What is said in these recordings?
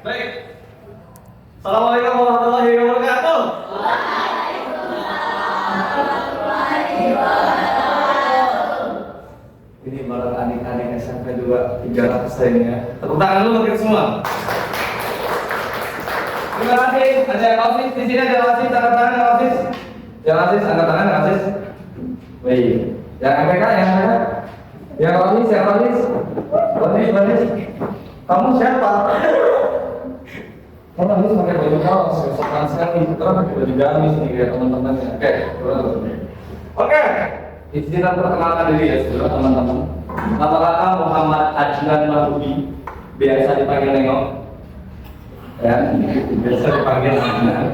Baik. Assalamualaikum warahmatullahi wabarakatuh. Ini baru adik-adik SMP 2 300 lainnya. Tepuk tangan dulu untuk semua. Terima kasih. Ada yang office di sini, ada office, angkat tangan, ada office. Yang office, angkat tangan, ada office. Baik. Yang MPK, yang MPK. Yang office, yang office. Office. Kamu siapa? Kamu harus pakai baju kaos, sopan sekali. Terus pakai baju gamis nih kayak teman-temannya. Oke. Izin aku perkenalkan diri ya, saudara teman-teman. Nama kakak Muhammad Adnan Mahudi, biasa dipanggil Nengok. Ya, biasa dipanggil Adnan.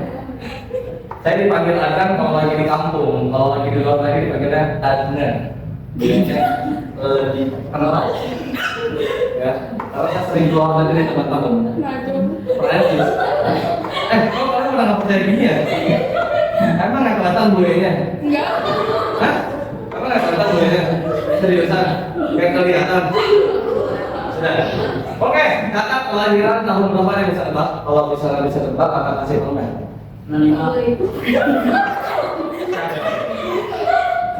Saya dipanggil Adnan kalau lagi di kampung, kalau lagi di luar negeri dipanggilnya Adnan. Biasanya dikenal. Ya, karena saya sering keluar negeri teman-teman. Prancis. Kok kalian pernah nggak percaya gini ya? Emang nggak kelihatan buayanya? Enggak. Hah? Emang nggak kelihatan buayanya? Seriusan? Nggak kelihatan? Sudah. Oke, kakak kelahiran tahun berapa yang bisa tebak? Kalau misalnya bisa tebak, kakak kasih komen. 65.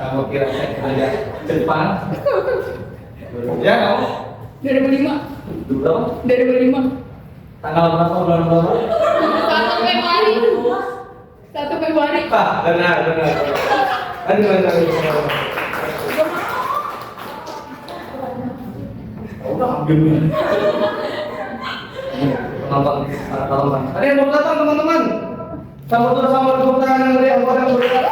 Kamu kira saya kerja Jepang? Ya kamu? 2005. Dulu berapa? 2005. Tanggal berapa? Bulan berapa? 1 Februari. 1 Februari. Benar. Benar. Udah ambil nih. Penonton para teman. Ada yang mau datang teman-teman? Sambut tepuk tangan yang meriah buat yang berikan.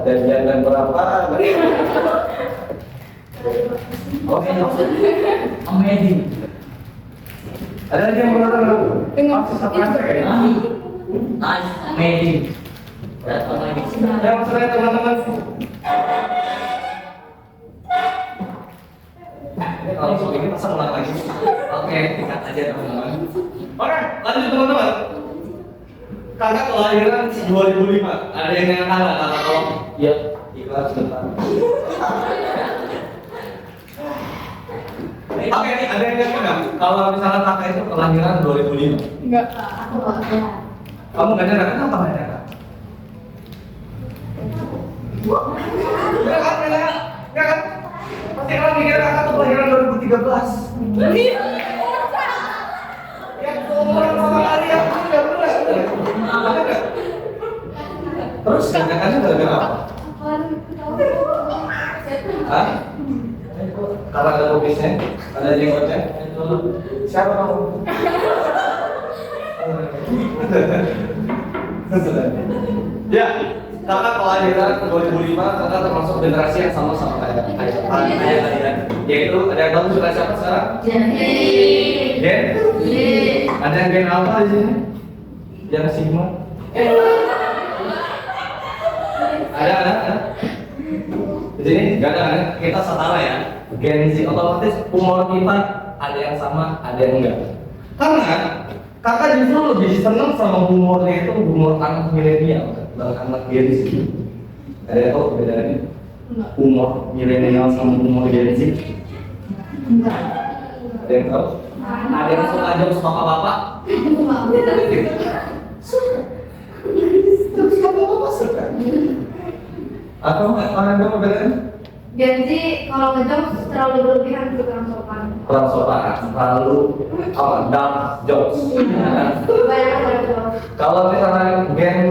Dan jangan berapa? Oke, amazing. Ada lagi yang mau datang? Tengok. Nice, amazing. Datang lagi. Yang saya teman-teman. Ini kalau begini masa ulang lagi. Oke, tingkat aja teman-teman. Oke, lanjut teman-teman. Kakak kelahiran 2005. Ada yang kalah kakak tolong? Iya. Ikhlas sebentar. Oke, ada yang nggak? Kalau misalnya kakak itu kelahiran 2005. Enggak. Kamu nggak nyadar kenapa nggak nyadar? Nggak kan? Pasti kalau mikir kakak tuh kelahiran 2013. Ya, umuran sama kalian tuh nggak benar. Terus kakaknya gara-gara apa? Hah? Karena ada kubisnya, ada jenggotnya. Siapa kamu? Ya, kakak kelahiran 2005, kakak termasuk generasi yang sama kayak kalian. Yaitu ada yang tahu generasi apa sekarang? Gen? Ada yang gen apa di sini? Yang Sigma? Ada? Di sini nggak ada kan? Kita setara ya. Gen Z otomatis umur kita ada yang sama, ada yang enggak. Karena kakak justru lebih seneng sama humornya itu humor anak milenial, bukan anak Gen Z. Ada yang tahu bedanya? Humor milenial sama humor Gen Z? Ada yang tahu? Ada yang suka jokes bapak-bapak? Terus bapak-bapak suka? Atau orang yang bedanya? Gen Z kalau ngejokes terlalu berlebihan untuk kurang sopan. Kurang sopan, terlalu apa? Dark jokes. Banyak jokes. Kalau misalnya gen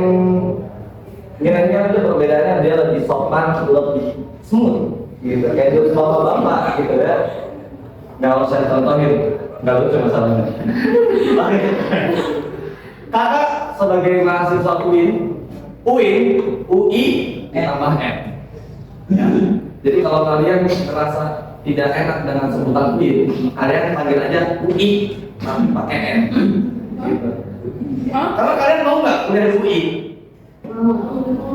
milenial itu perbedaannya dia lebih sopan, lebih smooth, gitu. Kayak jokes bapak-bapak, gitu ya. Nggak usah ditontonin, nggak lucu masalahnya. Kakak sebagai mahasiswa UI, tambah M. Ya. Jadi kalau kalian merasa tidak enak dengan sebutan UIN, kalian panggil aja UI tapi pakai N. Gitu. Karena kalian mau nggak kuliah di UI?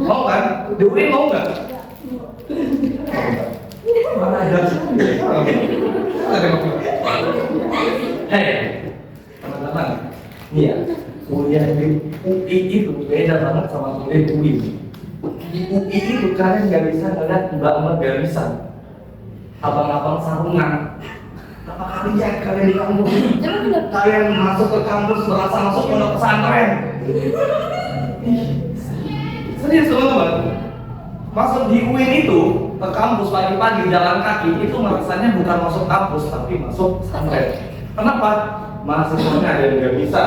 Mau kan? Di UI mau nggak? Mana ada sih? Hei, teman-teman, nih ya, kuliah di UI itu beda banget sama kuliah di UI. Di UI itu kalian nggak bisa ngeliat mbak garisan. abang-abang sarungan. Apakah dicek kalian di kampus? Kalian masuk ke kampus merasa masuk pondok pesantren? Serius teman-teman, masuk di UIN itu ke kampus pagi-pagi jalan kaki itu rasanya bukan masuk kampus tapi masuk pesantren. Kenapa? Mahasiswanya ada yang nggak bisa,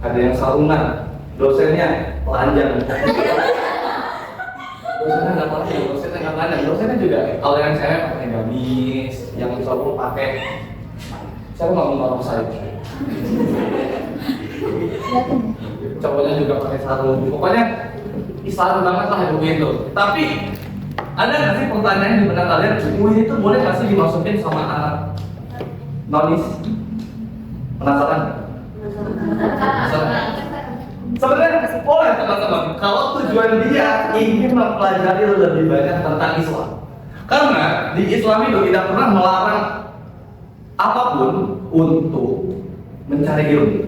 ada yang sarungan, dosennya telanjang. Dosennya nggak telanjang, dosennya nggak telanjang, dosennya juga kalau yang cewek pakai gamis, yang cowok pakai saya nggak mau taruh saya. Cowoknya juga pakai sarung, pokoknya Islam banget lah begitu. Tapi ada nggak sih pertanyaan di benak kalian, UIN itu boleh nggak sih dimasukin sama anak nonis? Penasaran? Sebenarnya boleh teman-teman kalau tujuan dia ingin mempelajari lebih banyak tentang Islam. Karena di Islam itu tidak pernah melarang apapun untuk mencari ilmu.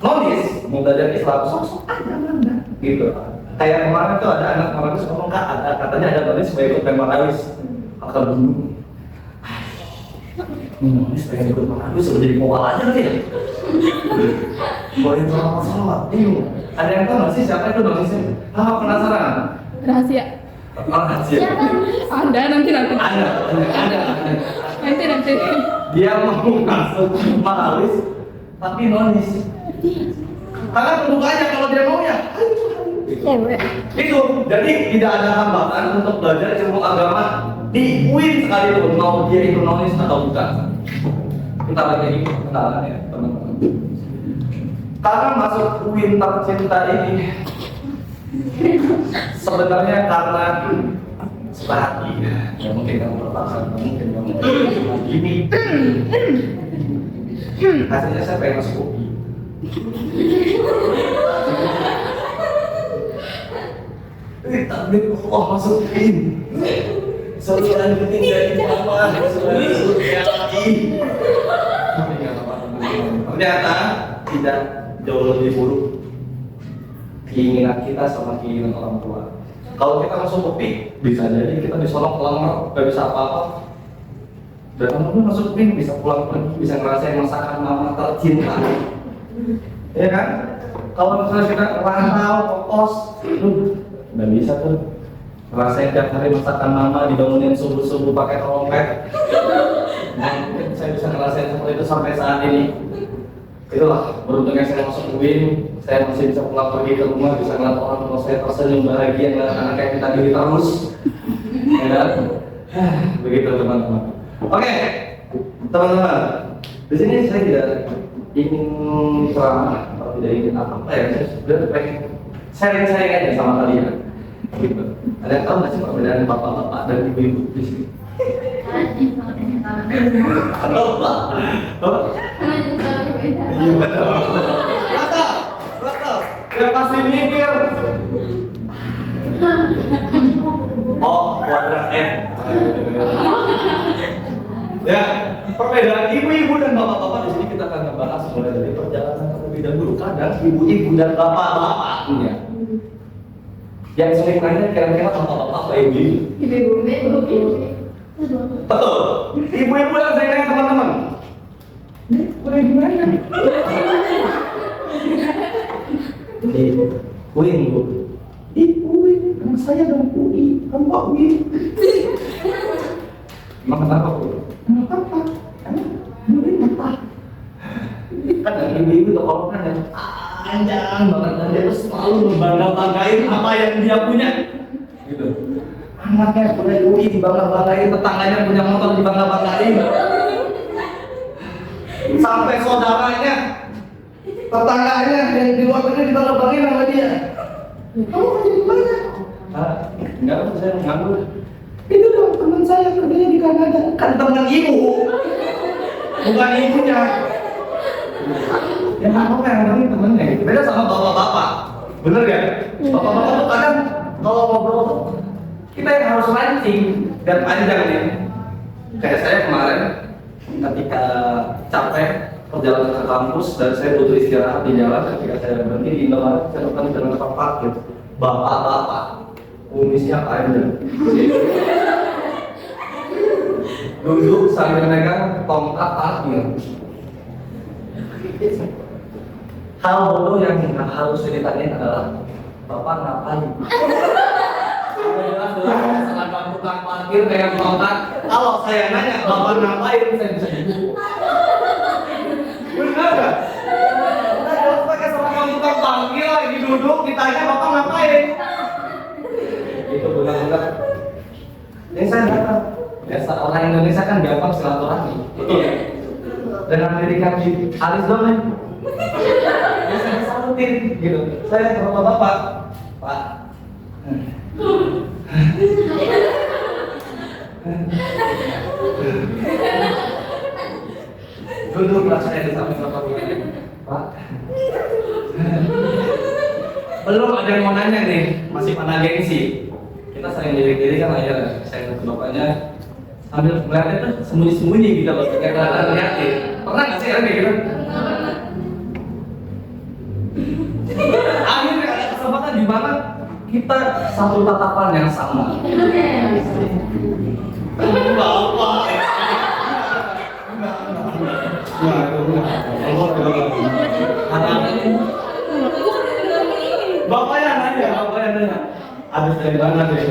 Nonis mau belajar Islam, sok-sok aja mana gitu. Kayak kemarin tuh ada anak Marawis ngomong, Kak, ada katanya ada nonis supaya ikut Marawis. Akal dulu. Nonis pengen ikut Marawis sudah jadi mowal aja nanti ya. Boleh salah. Ada yang tahu nggak sih siapa itu nonisnya? Ah, penasaran? Rahasia. Rahasia. Ada nanti. Ada. Nanti. Dia mau masuk Marawis tapi nonis. Karena terbuka aja kalau dia mau ya. Itu jadi tidak ada hambatan untuk belajar ilmu agama di UIN sekalipun mau dia itu nonis atau bukan. Kita lagi kenalan ya teman-teman. Karena masuk UIN tercinta ini sebenarnya karena suka hati. Ya mungkin kamu terpaksa, mungkin kamu gini. Hasilnya saya pengen masuk UIN. Takdir Allah masuk UIN. Selalu lanjutin dari bawah, selalu lagi. Ternyata tidak jauh lebih buruk keinginan kita sama keinginan orang tua. Kalau kita masuk UPI, bisa jadi kita disolok lama, gak bisa apa-apa. Dan kamu masuk UPI bisa pulang pergi, bisa ngerasain masakan mama tercinta. Ya kan? Kalau misalnya kita rantau ke kos, udah bisa tuh ngerasain tiap hari masakan mama, dibangunin subuh-subuh pakai trompet. Mungkin saya bisa ngerasain seperti itu sampai saat ini. Itulah beruntungnya saya masuk UIN, saya masih bisa pulang pergi ke rumah, bisa ngeliat orang tua saya tersenyum bahagia, ngeliat anak kayak kita diri terus. Ya kan? Begitu teman-teman. Oke, teman-teman, di sini saya tidak ingin ceramah atau tidak ingin apa ya, saya sudah pengen sharing-sharing aja sama kalian. Gitu. Ada yang tahu nggak sih perbedaan bapak-bapak dan ibu-ibu di sini? Tahu pak? Iya betul. Betul. Dia pasti mikir. Oh, kuadrat F. Ya, perbedaan ibu-ibu dan bapak-bapak di sini kita akan membahas mulai dari perjalanan terlebih dahulu. Kadang ibu-ibu dan bapak-bapak punya. Yang sering nanya kira-kira bapak-bapak apa ibu-ibu? Ibu-ibu. Betul. Ibu-ibu yang sering nanya teman-teman. Boleh gimana? Di UIN bu. Di UIN. Anak saya dong UI. Kamu kok UIN? Emang kenapa bu? Kenapa? Emang UIN apa? Kan ibu-ibu tuh kalau nanya panjang banget dan dia tuh selalu membangga-banggain apa yang dia punya. Gitu. Anaknya punya UI dibangga-banggain, tetangganya punya motor dibangga-banggain. Sampai saudaranya, tetangganya yang di luar negeri dibangga-banggain sama dia. Kamu kerja di mana? Enggak, saya nganggur. Itu dong teman saya kerjanya di Kanada. Kan teman ibu, bukan ibunya. Ya apa yang namanya temennya? Beda sama bapak-bapak, bener ya? Bapak-bapak tuh kadang kalau ngobrol tuh kita yang harus mancing dan panjang nih. Kayak saya kemarin ketika capek perjalanan ke kampus dan saya butuh istirahat di jalan, ketika saya berhenti di Indomaret, saya ketemu dengan tempat gitu. Bapak-bapak, kumisnya panjang. duduk sambil megang tongkat parkir. Hal bodoh yang harus ditanyain adalah Bapak ngapain? Jelas-jelas salah tukang parkir megang tongkat. Kalau saya nanya Bapak ngapain, saya bisa jawab. Benar nggak? Udah jelas pakai sama tukang parkir lagi duduk ditanya Bapak ngapain? Itu benar-benar. Yang saya datang. Biasa orang Indonesia kan gampang silaturahmi. Betul ya? Dengan pendidikan di alis doang. Ya saya salutin gitu. Saya ke bapak, Pak. Duduklah saya di samping bapak begini, Pak. Belum ada yang mau nanya nih, masih pada gengsi. Kita sering diri kan aja. Saya ke bapaknya sambil melihatnya tuh sembunyi-sembunyi gitu loh, kayak kelihatan liatin. Pernah nggak sih kayak gitu? Akhirnya ada kesempatan di mana kita satu tatapan yang sama. Bapak. Bapaknya nanya. Habis dari mana deh?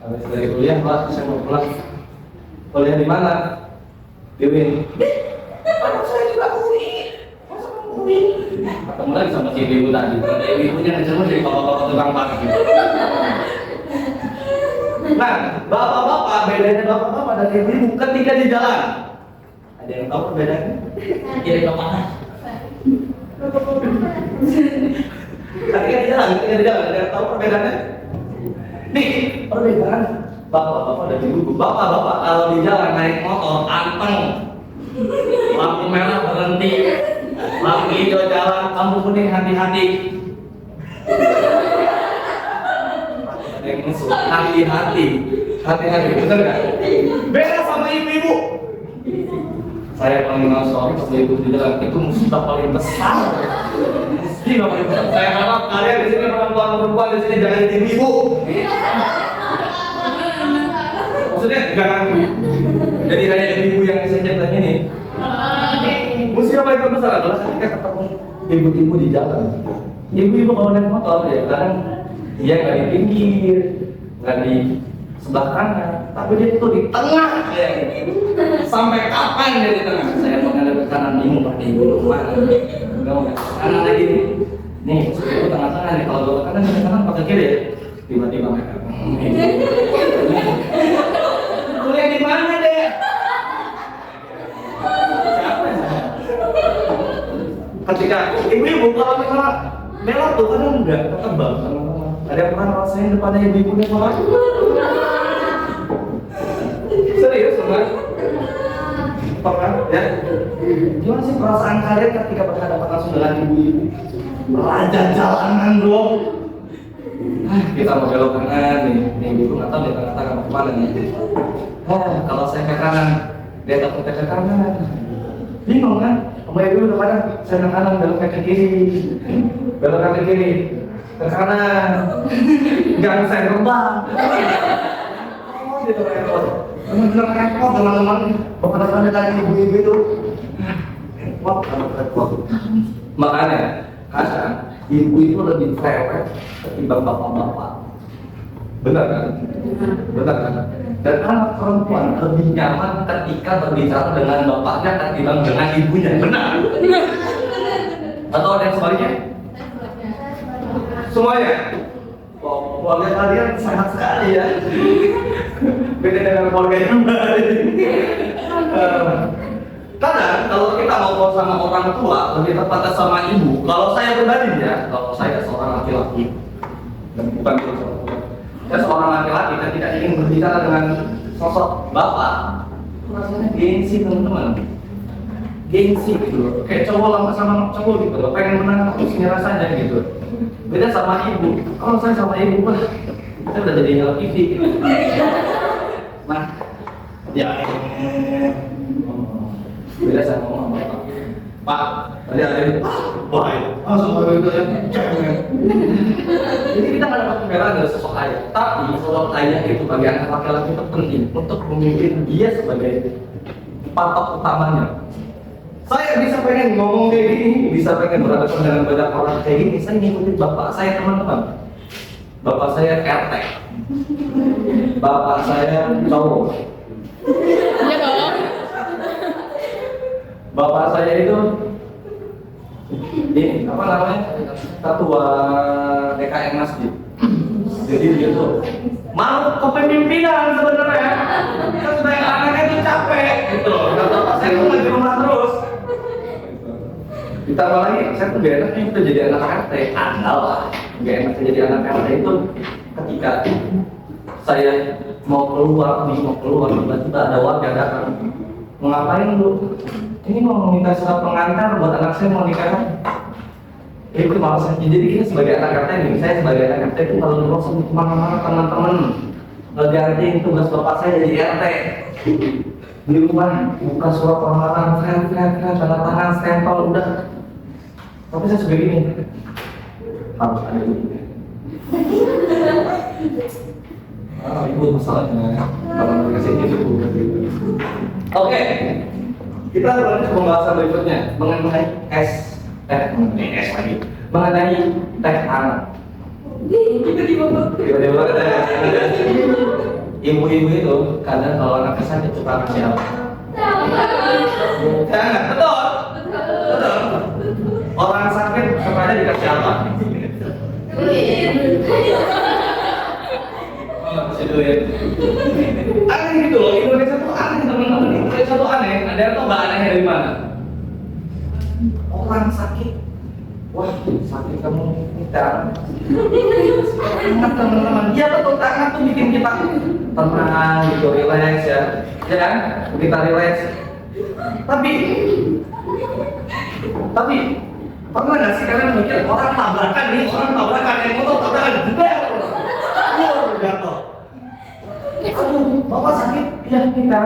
Habis dari kuliah, Pak, saya mau pulang. Kuliah di mana? Di UIN. Anak saya juga UIN. Masa mau UIN? Ketemu lagi sama si ibu tadi. Ibunya ngejemur dari bapak-bapak tukang parkir. Nah, bapak-bapak, bedanya bapak-bapak dan ibu ketika di jalan. Ada yang tahu bedanya? Kiri ke mana? Ketika di jalan, ada yang tahu perbedaannya? Nih, perbedaan bapak-bapak dan ibu. Bapak-bapak kalau di jalan naik motor anteng, lampu merah berhenti, lampu hijau jalan, lampu kuning hati-hati. Ada yang musuh, hati-hati, betul nggak? Beda sama ibu-ibu. Saya paling sorry pas ibu di jalan itu musibah paling besar. Musibah paling besar. Saya harap kalian di sini perempuan di sini jangan jadi ibu. Maksudnya jangan jadi kayak ibu yang saya cerita ini. Musibah paling besar adalah ketika ketemu ibu-ibu di jalan. Ibu-ibu kalau naik motor ya kadang dia nggak di pinggir, nggak di sebelah kanan, tapi dia itu di tengah ya. Sampai kapan dia di tengah? Saya mau ngadep ke kanan, bingung pada ibu mana? Enggak mau ke kanan lagi nih. Nih, ibu tengah-tengah nih. Kalau gue ke kanan, pakai kiri ya. Tiba-tiba mereka. Kuliah di mana deh? Siapa ya? Ketika ibu-ibu kalau misalnya belok tuh kadang enggak ketebak sama-sama. Ada yang pernah ngerasain depannya ibu-ibu nih orang? Serius, teman? Pernah? Ya? Gimana sih perasaan kalian ketika berhadapan langsung dengan ibu-ibu? Raja jalanan dong. Kita mau belok kanan nih ibu nggak tahu dia tengah-tengah mau kemana nih. Kalau saya ke kanan, dia takut ke kanan. Bingung kan? Sama ibu udah pada saya ke kanan, belok ke kiri, belok ke kiri, ke kanan. Jangan saya terbang. Gitu repot. Bener-bener repot teman-teman. Beberapa tadi ibu-ibu itu repot. Makanya kadang ibu itu lebih cerewet ketimbang bapak-bapak. Benar kan? Benar kan? Dan anak perempuan lebih nyaman ketika berbicara dengan bapaknya ketimbang dengan ibunya. Benar? Atau ada yang sebaliknya? Semuanya? Keluarga kalian sehat sekali ya. Beda dengan keluarga yang lain. Kadang kalau kita ngobrol sama orang tua, lebih tepatnya sama ibu. Kalau saya pribadi ya, kalau saya seorang laki-laki, dan bukan saya seorang laki-laki dan tidak ingin berbicara dengan sosok bapak, rasanya gengsi teman-teman. Gengsi gitu loh. Kayak cowok lama sama cowok gitu loh. Pengen menang terus nyerah saja gitu. Beda sama ibu. Kalau saya sama ibu kan, saya udah jadi nyala TV gitu. Nah, ya beda sama mama bapak. Pak, tadi ada ini, wah, langsung baru itu ya. Jadi kita nggak dapat Bella adalah sosok ayah, tapi sosok ayah itu bagi anak laki-laki itu penting untuk memimpin dia sebagai patok utamanya. Saya bisa pengen ngomong kayak gini, bisa pengen berhadapan dengan banyak orang kayak gini. Saya ngikutin bapak saya, teman-teman. Bapak saya RT, bapak saya cowok. Iya dong. Bapak saya itu ini apa namanya, ketua DKM masjid. Jadi dia tuh mau kepemimpinan sebenarnya. Kan sebagai anaknya itu capek gitu. Kata bapak saya tuh lagi rumah terus. Ditambah lagi, saya tuh gak enaknya itu jadi anak RT. Lah, gak enak jadi anak RT itu ketika saya mau keluar, tiba-tiba ada warga datang. Mau ngapain lu? Ini mau minta surat pengantar buat anak saya mau nikah. Itu maksudnya. Jadi kita sebagai anak RT nih, saya sebagai anak RT itu kalau langsung kemana-mana teman-teman ngegantiin tugas bapak saya jadi RT. Di rumah buka surat pengantar, tanda tangan, stempel, udah. Tapi saya sebagai ini harus ada ini. Itu masalahnya. Kalau dikasih itu. Oke. Kita lanjut ke pembahasan berikutnya mengenai mengenai teh hangat. Tiba-tiba ada ibu-ibu itu kadang kalau anaknya sakit suka kasih apa? Teh hangat, betul. Orang sakit sukanya dikasih apa? Kasih duit. Aneh gitu loh, Indonesia tuh aneh teman-teman. Indonesia tuh aneh. Ada tuh nggak anehnya dari mana? Orang sakit, wah sakit kamu minta. Hangat teman-teman. Iya betul, hangat tuh bikin kita tenang gitu, relax ya, ya kan? Kita relax. Tapi pernah nggak sih kalian mikir orang tabrakan yang motor tabrakan jebel, jatuh. Aduh, bapak sakit, ya kita.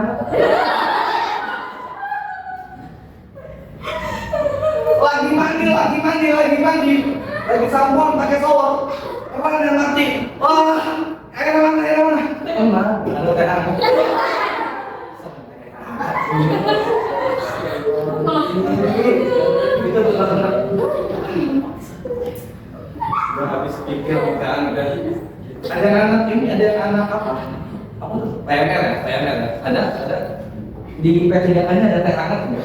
Lagi sampoan pakai shower. Emang ada yang mati? Wah, air mana? Emang ada teh hangat. Itu benar-benar. Udah habis pikir kan udah. Ada anak ini, ada anak apa? Apa tuh? PMR ya? Ada di P3K-nya ada teh hangat nggak?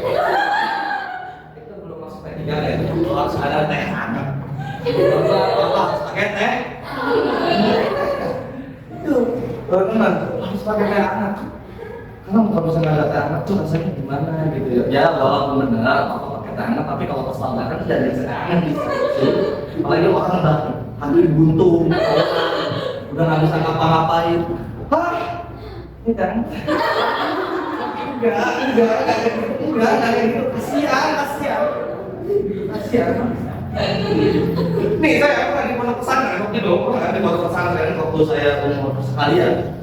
Itu belum masuk P3K ya? Harus ada teh hangat. Apa? Pakai teh? Itu teman harus pakai teh hangat. Karena kalau misalnya ada teh hangat tuh rasanya gimana gitu ya? Ya walaupun benar apa pakai teh hangat, tapi kalau pas lebaran tidak ada teh hangat gitu. Apalagi orang udah kaki buntu, udah nggak bisa ngapa-ngapain. Hah? Ini kan? Enggak gitu. Kasihan. Nih saya pernah di pondok pesantren waktu itu, di pondok pesantren waktu saya umur sekalian.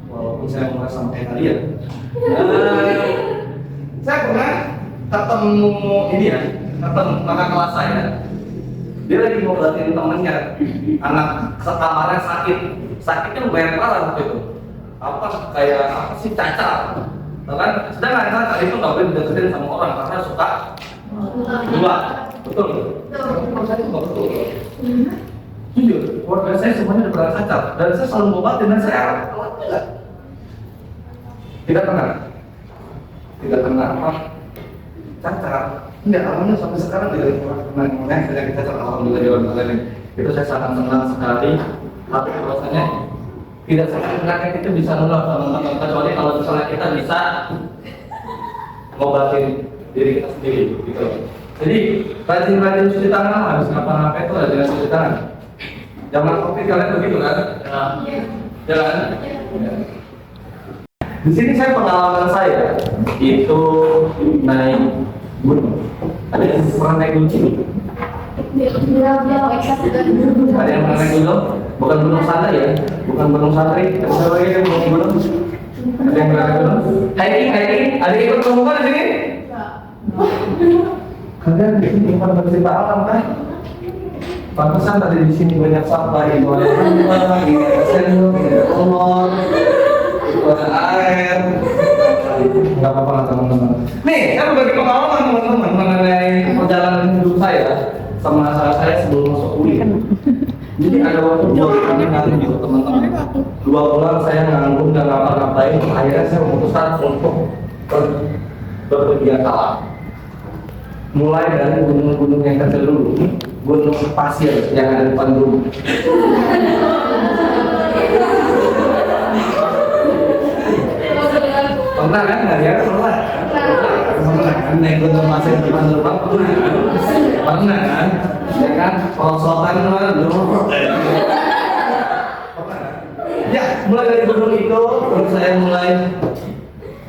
Walaupun saya umur sama kayak kalian. Saya pernah ketemu kakak kelas saya. Dia lagi ngobatin temennya, anak sekamarnya sakitnya lumayan parah waktu itu. Apa cacat, kan? Sedangkan cacat itu nggak boleh dideketin sama orang karena suka gula, betul? Betul. Jujur, keluarga saya semuanya udah pernah cacat dan saya selalu ngobatin dan saya alhamdulillah tidak pernah apa cacat. Enggak, alhamdulillah sampai sekarang tidak pernah penyakit cacat, alhamdulillah di luar ini. Itu saya sangat senang sekali. Tapi rasanya tidak sakit penyakit itu bisa nular teman-teman, kecuali kalau misalnya kita bisa ngobatin diri kita sendiri gitu. Jadi rajin cuci tangan, habis ngapa-ngapa itu rajin cuci tangan. Zaman COVID kalian begitu kan? Ya kan? Di sini saya pengalaman saya itu naik gunung. Ada yang pernah naik gunung sini? Ada yang pernah naik gunung? Bukan gunung santri ya? Bukan gunung santri. Ada lagi yang gunung? Ada yang pernah naik gunung? Hiking? Ada yang ikut kelompok di sini? Kalian di sini bukan bercerita alam kan? Pantesan tadi di sini banyak sampah, itu ada sampah, ini ada sendok, ini ada kolor, itu ada air. Nggak apa-apa lah teman-teman. Nih, saya berbagi pengalaman teman-teman mengenai perjalanan hidup saya sama saya sebelum masuk kuliah. Jadi ada waktu 2 bulan nganggur gitu teman-teman. 2 bulan saya nganggur dan ngapa-ngapain. Akhirnya saya memutuskan untuk berkegiatan. Mulai dari gunung-gunung yang kecil dulu, gunung pasir yang ada di depan dulu. Pernah kan? Nggak ya? Pernah. Pernah kan? Naik gunung pasir di depan dulu. Pernah kan? Ya kan? Perosotan mana dulu? Ya, mulai dari gunung itu, terus saya mulai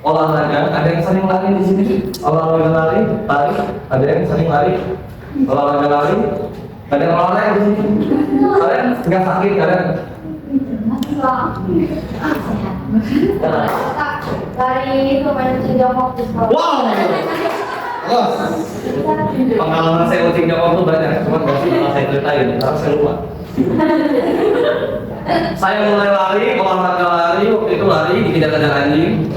olahraga. Ada yang sering lari di sini? Olahraga lari. Ada yang sering lari. Olahraga lari. Ada yang olahraga di sini? Kalian nggak sakit kalian? Dari itu main jongkok di sekolah. Wow. Bos, pengalaman saya ucing jongkok tuh banyak, cuma nggak sih kalau saya ceritain, harus saya lupa. Saya mulai lari, olahraga lari, waktu itu lari dikejar-kejar anjing.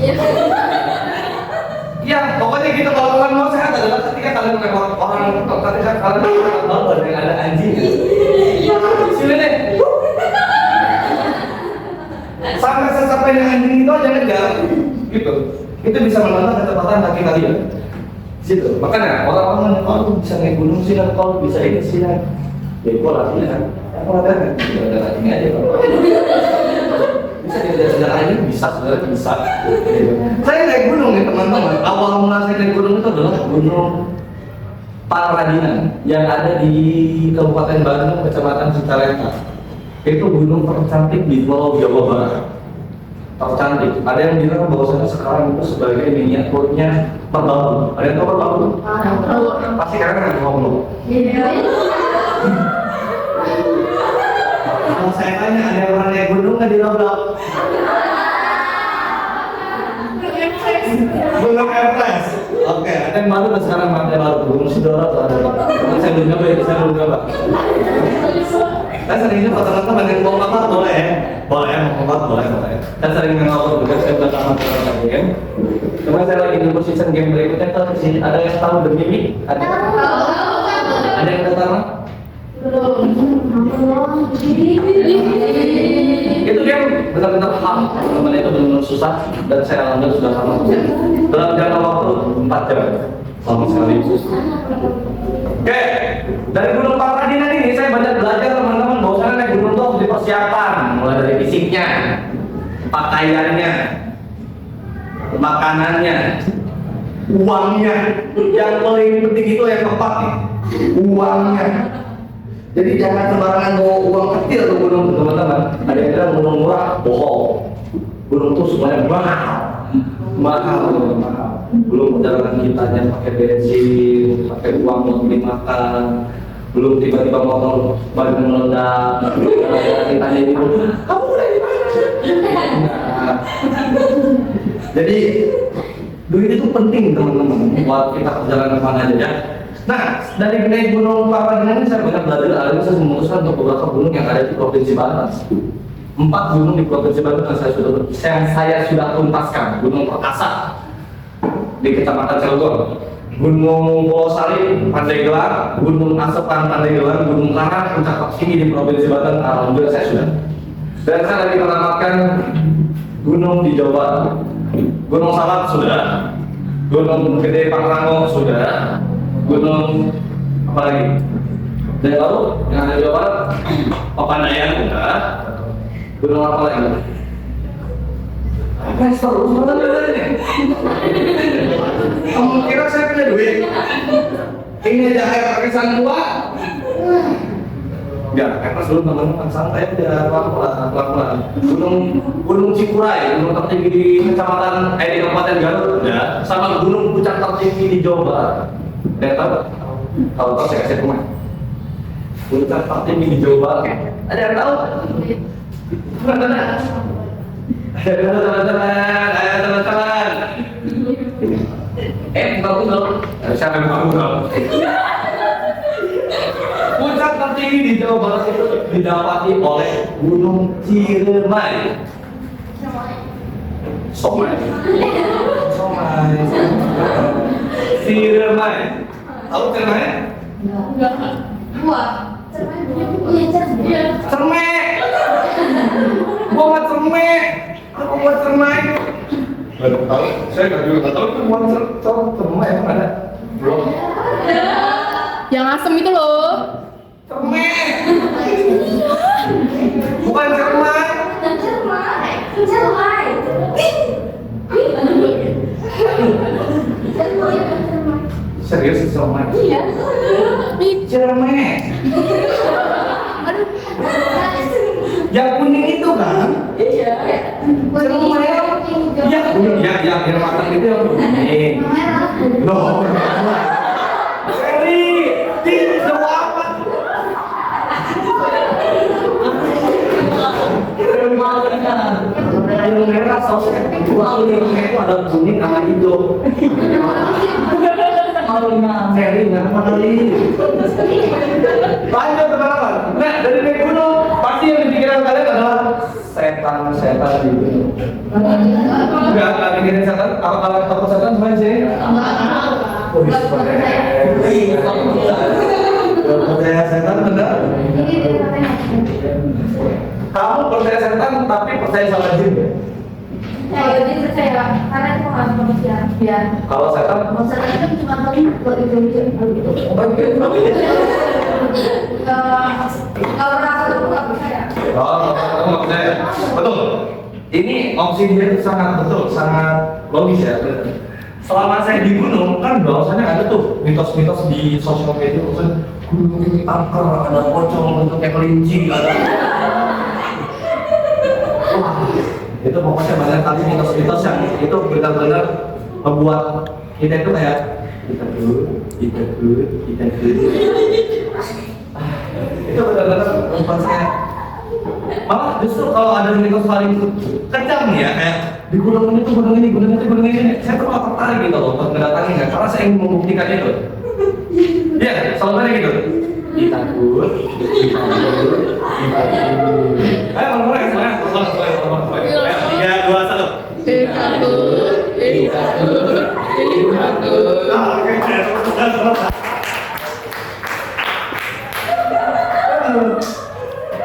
Ya, pokoknya gitu kalau kalian mau sehat adalah ketika kalian melewat orang, ketika kalian melewat dan ada anjing. Sini deh. Sampai anjing itu aja ngejar, gitu. Itu bisa menambah kecepatan kaki kalian. Situ. Makanya orang-orang kalau tuh bisa naik gunung sih, kalau bisa ini sih, ya gua latihan. Aku latihan, udah latihan aja. Bisa diajar aja, bisa sebenarnya bisa. Saya naik gunung nih teman-teman. Awal mula saya naik gunung itu adalah Gunung Pangrandinan yang ada di Kabupaten Bandung, Kecamatan Cicalengka. Itu gunung tercantik di Pulau Jawa Barat. Tercantik. Ada yang bilang bahwasanya sekarang itu sebagai miniaturnya Merbabu. Ada yang tahu Merbabu? Pasti kalian kan ngomong. Kalau saya tanya ada yang orang naik gunung nggak di Lombok? Gunung Everest. Oke, ada yang baru dan sekarang ada baru Gunung Sidoro atau ada. Saya belum coba ya, saya belum coba. Saya seringnya foto-foto yang mau lompat boleh ya? Boleh, mau lompat boleh. Saya sering ngelompat juga, saya udah lama ngelompat game. Cuma saya lagi nunggu season game berikutnya tuh di sini. Ada yang tahu The Mimic? Ada? Ada yang tahu? Itu dia benar-benar hard, teman-teman, itu benar-benar susah dan saya alhamdulillah sudah sama dalam jangka waktu 4 jam sama sekali. Oke, dari Gunung Pangrandinan ini saya banyak belajar teman-teman bahwasanya naik gunung itu harus dipersiapkan, mulai dari fisiknya, pakaiannya, makanannya, uangnya. Yang paling penting itu yang keempat nih, uangnya. Jadi jangan sembarangan bawa uang kecil ke gunung teman-teman. Ada yang bilang gunung murah, bohong. Gunung itu semuanya mahal. Belum perjalanan kitanya pakai bensin, pakai uang buat beli makan. Belum tiba-tiba motor badan meledak. Kitanya itu, kamu dari mana? Nah, jadi duit itu penting teman-teman buat kita perjalanan kemana aja ya. Nah, dari naik Gunung Pangrandinan ini saya banyak belajar. Akhirnya saya memutuskan untuk beberapa gunung yang ada di Provinsi Banten. 4 gunung di Provinsi Banten yang saya sudah tuntaskan. Gunung Perkasa di Kecamatan Cilegon, Gunung Pulau Sari, Pandeglang, Gunung Asepan, Pandeglang, Gunung Karang, puncak tertinggi di Provinsi Banten. Alhamdulillah saya sudah. Dan saya lagi menamatkan gunung di Jawa Barat. Gunung Salak sudah, Gunung Gede Pangrango sudah. Gunung apa lagi? Dan lalu yang ada di Jawa Barat, Papandayan udah. Gunung apa lagi? Investor, mana ini? Kamu kira saya punya duit? Ini aja air pakai gua. Enggak, Everest belum teman-teman, santai aja, pelan-pelan. Gunung Cikuray, gunung tertinggi di Kecamatan di Kabupaten Garut, ya. Sama gunung puncak tertinggi di Jawa Barat. Ada yang tahu? Tahu saya kasih rumah. Puncak tertinggi di Jawa Barat. Ada yang tahu? Teman-teman. Bukan. Siapa yang tahu? Puncak tertinggi tertinggi di Jawa Barat itu didapati oleh Gunung Ciremai. Somai. Ciremai. Tahu Ciremai? Enggak. Dua. Iya, Cermek. Gua nggak cermek. Apa buat cermek? Nggak tahu. Saya nggak tahu itu buat cermek emang ada. Belum. Yang asem itu loh. Cermek. Bukan cermek. Serius cermek. Iya. Cermek. Aduh. Yang kuning itu kan? Iya. Ya, yang matang itu yang kuning. Loh, Ferry, jawab apa? Yang merah sausnya dua yang merah itu ada kuning sama hijau. Ferry nggak kembali. Lanjut teman-teman. Nah, dari naik gunung pasti yang dipikiran kalian adalah setan di gunung. Enggak mikirin setan. Apa kalian takut setan semuanya sih? Oh, percaya setan benar? Kamu percaya setan tapi percaya sama jin ya? Jadi percaya karena itu harus manusia. Ya. Kalau setan? Kalau setan kan cuma tahu buat itu. Kalau rasa itu nggak percaya. Oh, kamu nggak percaya? Betul. Ini opsi dia itu sangat betul, sangat logis ya. Selama saya di gunung kan bahwasannya ada tuh mitos-mitos di sosial media, maksudnya gunung ini angker, ada pocong bentuknya kelinci, ada. Wah, itu pokoknya banyak kali mitos-mitos yang itu benar-benar membuat kita itu kayak kita dulu. Itu benar-benar membuat saya malah justru kalau ada mitos paling kencang nih ya kayak di gunung ini tuh gunung ini saya tuh malah tertarik gitu loh untuk mendatanginya karena saya ingin membuktikan itu. Iya, selalu gitu. Ditakut. Ayo mulai semuanya. Ayo 3, 2, 1.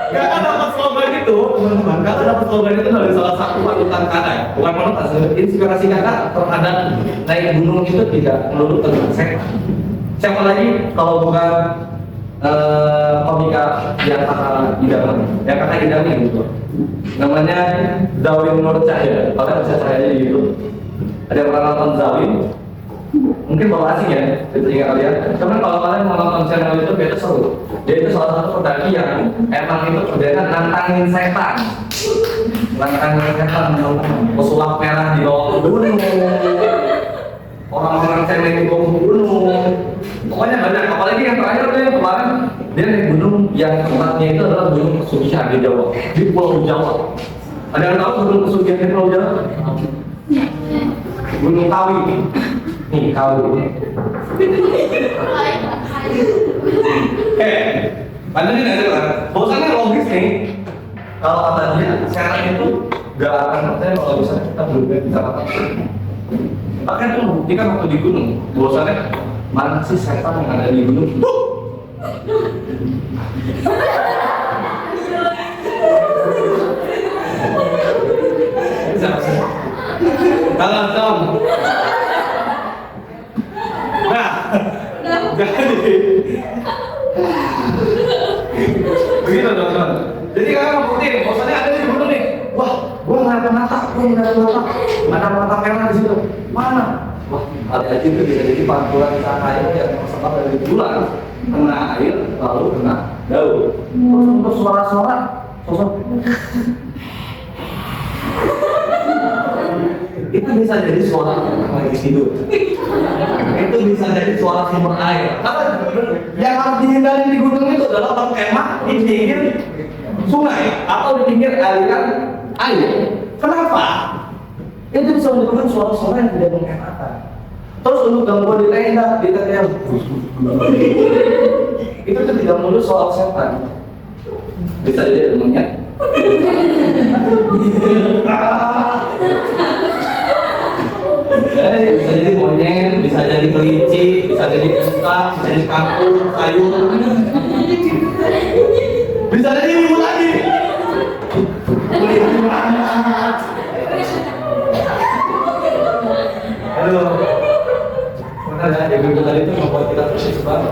Kakak dapat slogan itu, teman-teman. Kakak dapat slogan itu dari salah satu panutan kakak ya. Bukan panutan, inspirasi kakak terhadap naik gunung itu tidak melulu tentang setan. Siapa lagi kalau bukan komika yang kakak idamnya gitu. Namanya Zawin Nur Cahya. Kalian bisa cari aja di YouTube. Ada yang pernah nonton Zawin? Mungkin bawa asing ya, itu ingat kalian. Cuman kalau kalian mau nonton channel itu itu seru. Dia itu salah satu pendaki yang emang itu kerjanya nantangin setan. Nantangin setan, pesulap merah di bawah gunung. Orang-orang cewek di bawah gunung. Pokoknya banyak. Apalagi yang terakhir tuh yang kemarin dia naik gunung yang tempatnya itu adalah gunung Pesugihan di Jawa, di Pulau Jawa. Ada yang tahu gunung Pesugihan di Pulau Jawa? Gunung Kawi. Nih Kawi. Panjangin aja kan. Bosannya logis nih. Kalau kata dia, sekarang itu gak akan percaya kalau misalnya kita belum bisa makan. Bahkan tuh buktikan waktu di gunung. Bosannya mana sih setan yang ada di gunung? Kalau Tom. Nah, jadi begitu teman-teman. Jadi kalian buktiin, bosannya ada di gunung nih. Wah, gua ngeliat mata merah di situ. Mana? Wah, ada aja itu bisa jadi pantulan cahaya yang tersebar dari bulan kena air lalu kena daun. Terus untuk suara-suara sosok itu bisa jadi suara orang lagi tidur. Itu bisa jadi suara sumber air. Karena yang harus dihindari di gunung itu adalah berkemah di pinggir sungai atau di pinggir aliran air. Kenapa? Itu bisa menyebabkan suara-suara yang tidak mengenakan. Terus untuk gangguan di tenda yang itu tuh tidak melulu soal setan. Bisa jadi temennya. Bisa jadi monyet, bisa jadi kelinci, bisa jadi kucing, bisa jadi kangkung, kayu. Bisa jadi ibu lagi. Aduh. Benar ya, ibu tadi itu membuat kita tersiksa banget.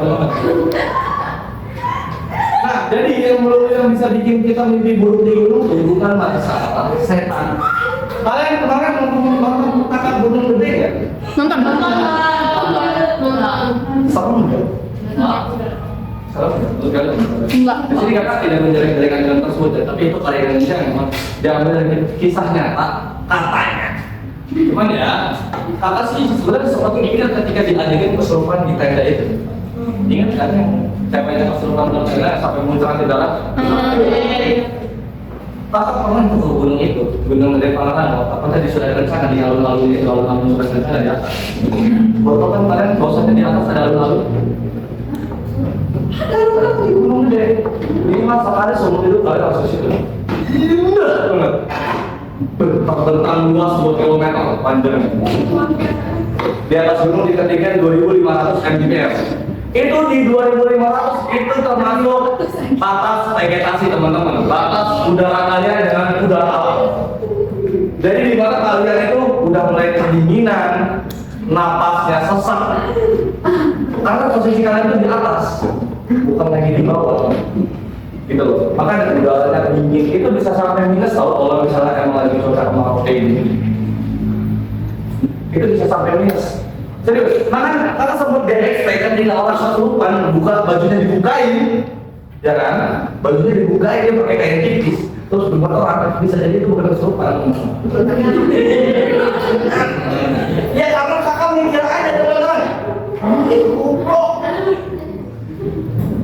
Nah, jadi yang bisa bikin kita mimpi buruk di gunung itu bukan masalah setan. Kalian kemarin nonton kakak gunung gede ya? Nonton. Serem nggak? Serem nggak? Enggak. Di sini kakak tidak menjelek-jelekan film tersebut, ya, tapi itu karya Indonesia yang memang diambil dari kisah nyata katanya. Cuman ya, kakak sih sebenarnya sempat mikir ketika diadegan kesurupan di tenda itu. Ingat kan yang ceweknya kesurupan dalam tenda sampai muncrat di darat? Kakak pernah ke gunung itu, Gunung Gede Pangrango. Apakah di sudah rencana di alun-alun itu, alun-alun sudah rencana di atas? Bapak kan kalian bosannya di atas ada alun-alun? Ada di Gunung Gede. Ini masa ada seumur hidup kalian harus ke situ. Indah banget. Bentang luas 2 kilometer panjang. Di atas gunung di ketinggian 2.500 mdpl. Itu di 2.500 itu termasuk batas vegetasi teman-teman, batas udara kalian dengan udara alam. Jadi di mana kalian itu udah mulai kedinginan, napasnya sesak, karena posisi kalian itu di atas, bukan lagi di bawah. Gitu loh. Maka udaranya dingin itu bisa sampai minus kalau misalnya emang lagi cuaca kemarau kayak gini. Itu bisa sampai minus. Serius, makanya karena sempat DXP ketika orang kesurupan buka bajunya dibukain, ya kan? Bajunya dibukain dia pakai kain tipis, terus beberapa orang bisa jadi itu bukan kesurupan. Ya karena kakak mikir aja teman-teman, itu goblok.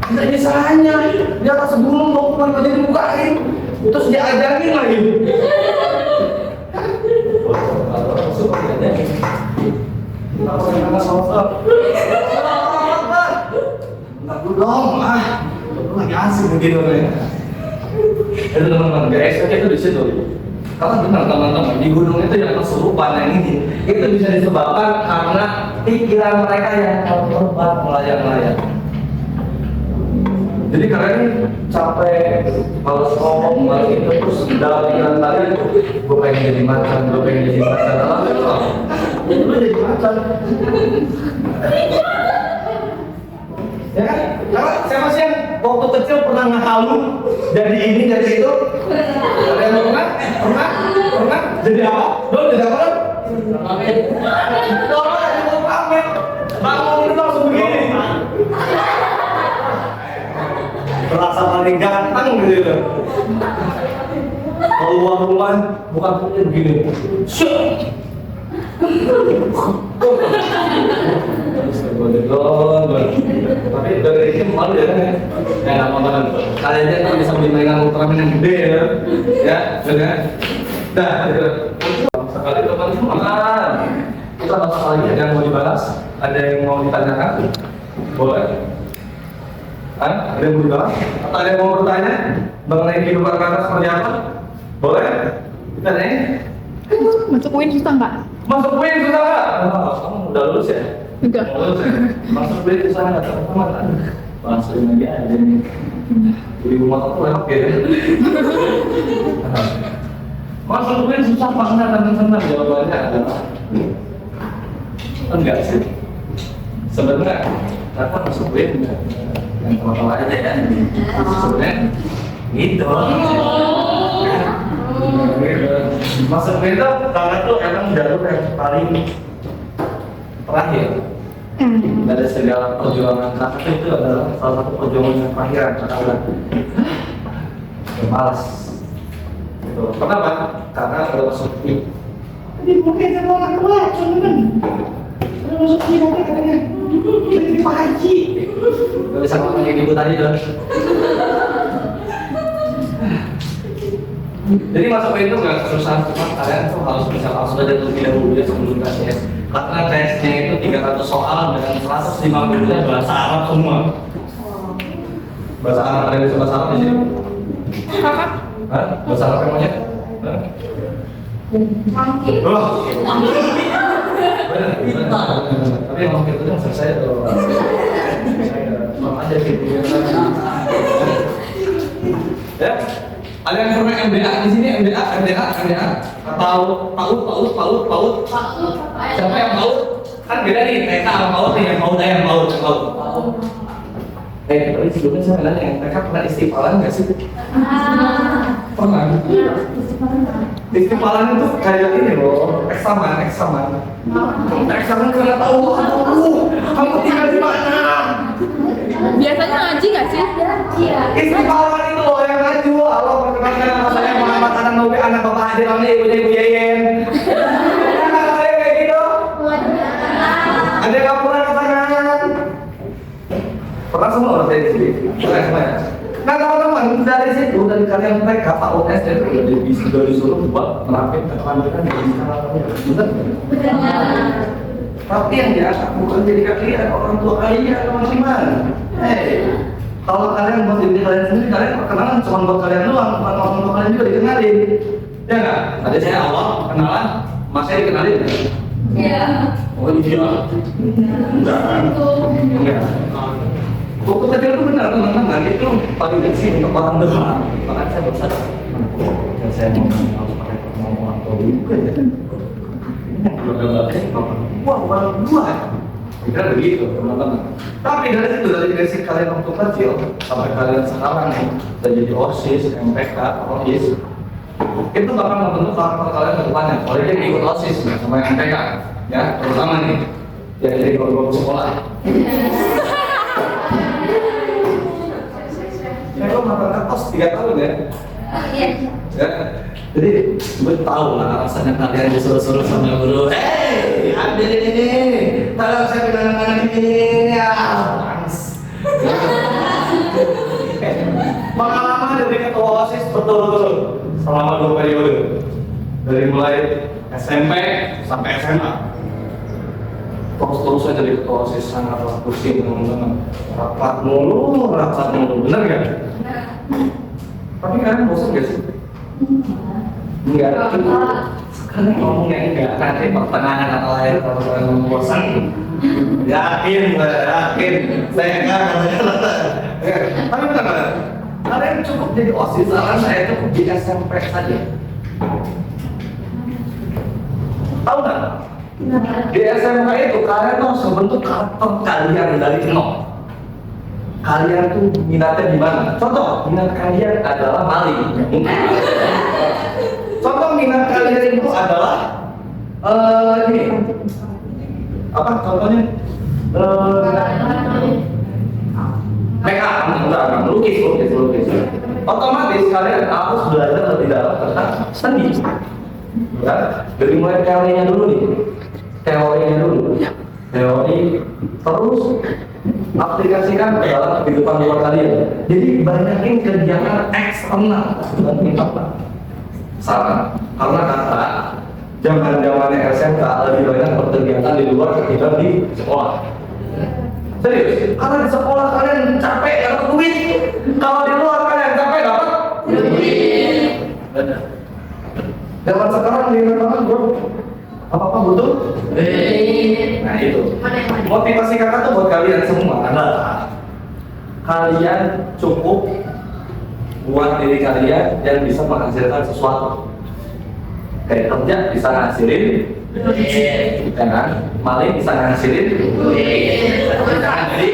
Tidak bisanya di atas gunung dokumen bajunya dibukain, terus diajarin lagi. Aku yang kena salsa. Bentar dulu dong, lu lagi asik begitu nih. Itu teman-teman, guys, itu di situ. Karena benar teman-teman, di gunung itu yang kesurupan yang ini, itu bisa disebabkan karena pikiran mereka yang terbang melayang-layang. Jadi kalian capek, males ngomong, males itu, terus dalam pikiran kalian, gue pengen jadi macan, gue pengen jadi macan, lu jadi macan. Ya kan? Karena siapa sih yang waktu kecil pernah ngehalu jadi ini, jadi itu? Ada yang pernah? Pernah? Jadi apa? Belum jadi apa? Kalau jadi mau pamer, bangun itu langsung begini. Merasa paling ganteng gitu. Keluar rumah bukan punya begini. Syuk. Tapi dari ini malu ya kan ya? Ya nggak apa-apa. Kalian aja kan bisa beli mainan Ultraman yang gede ya. Ya, sudah. Dah, sekali teman-teman. Kita bahas lagi, ada yang mau dibahas? Ada yang mau ditanyakan? Boleh? Ada yang mau dibahas? Atau ada yang mau bertanya mengenai kehidupan kakak seperti apa? Boleh? Kita nanya? Masuk UIN susah nggak? Masuk UIN susah nggak? Kamu udah lulus ya? Udah. Lulus ya? Masuk UIN susah nggak? Teman-teman kan? Masukin lagi aja nih. Beli rumah aku enak ya? Masuk UIN susah banget teman-teman. Jawabannya adalah enggak sih. Sebenarnya kakak masuk UIN yang teman-teman aja ya. Sebenarnya gitu. Masuk itu karena tuh emang jalur yang paling terakhir dari segala perjuangan kakak itu adalah salah satu perjuangan yang terakhir karena udah malas gitu. Kenapa? Karena udah masuk ini jadi mungkin saya mau anak keluar cuman udah masuk ini mungkin katanya jadi Pak Haji gak bisa ngomong kayak gitu tadi dong. Jadi masuk itu nggak susah, cuma kalian tuh harus bisa langsung aja terlebih dahulu ya sebelum kasih Karena tesnya itu 300 soal dan 150-nya bahasa Arab semua. Bahasa Arab, ada yang bisa bahasa Arab di sini? Kakak? Hah? Bahasa Arab yang banyak? Hah? Mungkin. Oh. Benar. Tapi yang mungkin itu yang selesai tuh. Sama aja gitu. Ya. Ada yang pernah MBA di sini? MBA. Atau PAUD. Siapa yang PAUD? Kan beda nih, TK sama PAUD nih, yang PAUD. Tapi sebelumnya saya bilang yang mereka pernah istiqalan nggak sih? Pernah. Istiqalan itu kayak ini loh, eksamen. Eksamen karena tahu, kamu tinggal di mana? Biasanya ngaji nggak sih? Iya. Istiqalan itu loh yang maju. Allah perkenalkan nama saya Muhammad Hanan Novi, anak Bapak Haji Ramli, ibunya Ibu Yeyen. Ada kayak gitu? Ada yang pernah ketangan? Pernah semua orang dari sini? Pernah semua ya? Nah teman-teman, dari situ, dari kalian mereka, Pak UNS dan sudah disuruh buat merapin keterampilan dari istiqalannya. Benar? Tapi yang diangkat bukan jadi kalian, orang tua kalian, teman-teman. Kalau kalian buat diri kalian sendiri, kalian perkenalan cuma buat kalian doang, bukan orang tua kalian juga dikenalin. Ya nggak? Tadi saya awal kenalan, Mas saya dikenalin. Iya. Oh iya. Enggak. Waktu kecil itu benar teman-teman, itu paling kecil untuk orang doang. Bahkan saya baru sadar. Dan saya harus pakai orang tua juga ya. Wah, kira begitu teman-teman. Tapi dari situ, dari basic kalian waktu kecil sampai kalian sekarang nih udah jadi OSIS, MPK, OIS, itu bakal membentuk karakter kalian ke depannya. Kalau dia ikut OSIS sama MPK, ya terutama nih, ya jadi guru sekolah. Ya lo makan kos 3 tahun ya? Iya. Ya, jadi gue tahu lah rasanya kalian disuruh-suruh sama guru. Ambil ini, kalau saya bilang ini, ya, panas. Pengalaman dari ketua OSIS betul-betul selama 2 periode, dari mulai SMP sampai SMA. Terus saya jadi ketua OSIS sangatlah pusing teman-teman. Rapat mulu, bener gak? Tapi kalian bosan gak sih? Enggak. Sekarang ngomongnya enggak, nanti pertengahan atau akhir kalau kalian bosan. Yakin. Saya enggak. Tapi benar. Kalian cukup jadi OSIS, saran saya cukup di SMP saja. Tahu nggak? Di SMP itu kalian tuh harus membentuk karakter kalian dari nol. Kalian tuh minatnya di mana? Contoh, minat kalian adalah maling. Contoh minat kalian itu adalah ini. Apa contohnya? Makeup, enggak, melukis. Otomatis kalian harus belajar lebih dalam tentang seni. Ya, dari mulai teorinya dulu nih. Teori terus aplikasikan ke dalam kehidupan luar kalian. Jadi banyakin kegiatan eksternal dan internal. Salah, karena kata zaman-zamannya SMK lebih banyak berkegiatan di luar ketimbang di sekolah. Serius, karena di sekolah kalian capek dapat duit. Kalau di luar kalian capek dapat duit. Benar. Zaman sekarang di mana bro? Apa butuh? Nah itu. Motivasi kakak tuh buat kalian semua adalah kalian cukup buat diri kalian yang bisa menghasilkan sesuatu. Kayak kerja bisa ngasilin, ya kan? Maling bisa ngasilin, jangan jadi.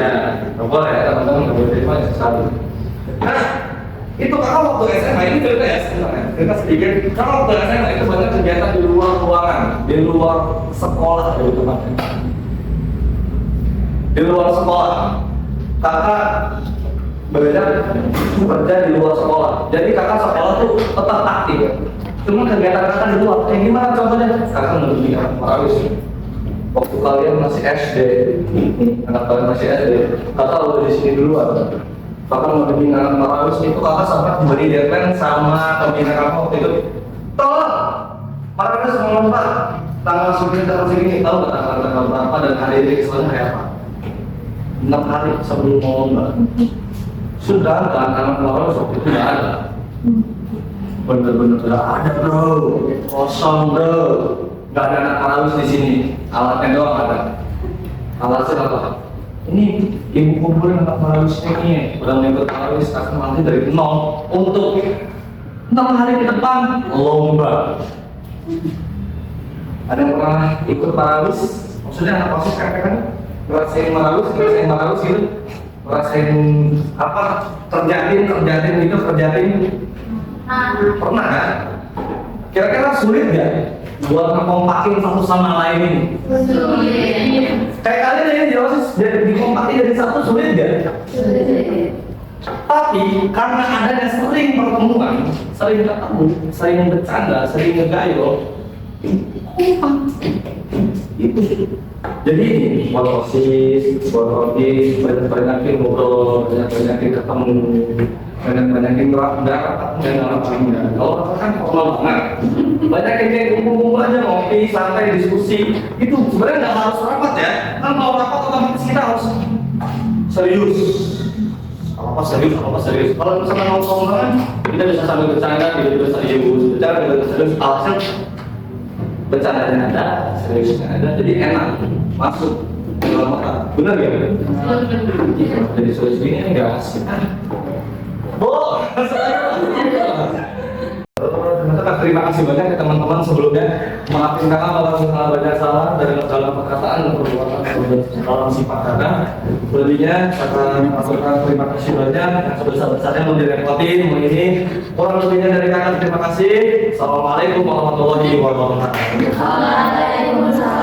Nah, boleh ya teman-teman nggak terima sesuatu. Nah, itu kalau waktu SMA ini cerita ya sebenarnya. Cerita sedikit. Kalau waktu SMA itu banyak kegiatan di luar ruangan, di luar sekolah gitu teman. Di luar sekolah, kakak belajar kerja di luar sekolah. Jadi kakak sekolah tuh tetap aktif. Cuma kegiatan kakak di luar. Kayak gimana contohnya? Kakak menunjukkan anak Marawis. Waktu kalian masih SD, anak kalian masih SD, kakak udah di sini duluan. Kakak menunjukkan anak Marawis itu kakak sempat diberi deadline sama pembina kakak waktu itu. Tolong, Marawis melompat tanggal segini, tahu nggak tanggal berapa dan hari ini keseluruhan hari apa? 6 hari sebelum mau lomba. Sudah nggak anak keluar waktu itu nggak ada. Bener-bener nggak ada bro, kosong bro, nggak ada anak tarawih di sini, alatnya doang ada. Alatnya apa? Ini ibu kumpulin anak tarawih ini, udah mengikut tarawih sekarang nanti dari nol untuk 6 hari ke depan lomba. Ada yang pernah ikut tarawih? Maksudnya anak OSIS kan? Ngerasain tarawih gitu? Ngerasain apa? Kerjain gitu, kerjain. Pernah kan? Kira-kira sulit gak buat ngekompakin satu sama lain ini? Sulit. Kayak kalian ini di OSIS dikompakin jadi satu sulit gak? Sulit. Tapi karena adanya sering pertemuan, sering ketemu, sering bercanda, sering ngegayo, itu. Jadi buat OSIS, buat ODIS, banyak-banyakin ngobrol, banyak-banyakin ketemu, banyak-banyakin rapat dan lain-lain. Kalau rapat kan formal banget, banyakin kayak kumpul-kumpul aja ngopi, santai, diskusi. Itu sebenarnya nggak harus rapat ya. Kan kalau rapat otomatis kita harus serius. Apa serius? Kalau misalnya ngomong kan kita bisa sambil bercanda, kita bisa serius, bercanda kita serius. Alhasil bercandanya ada, seriusnya ada, jadi enak masuk ke dalam otak. Benar ya? Jadi serius ini enggak asik. Terima kasih banyak ke teman-teman sebelumnya. Maafin kakak kalau misalnya banyak salah dari dalam perkataan dan perbuatan dalam sifat kakak. Lebihnya kakak masukan terima kasih banyak yang sebesar-besarnya mau direpotin, mau ini. Kurang lebihnya dari kakak terima kasih. Assalamualaikum warahmatullahi wabarakatuh. Waalaikumsalam.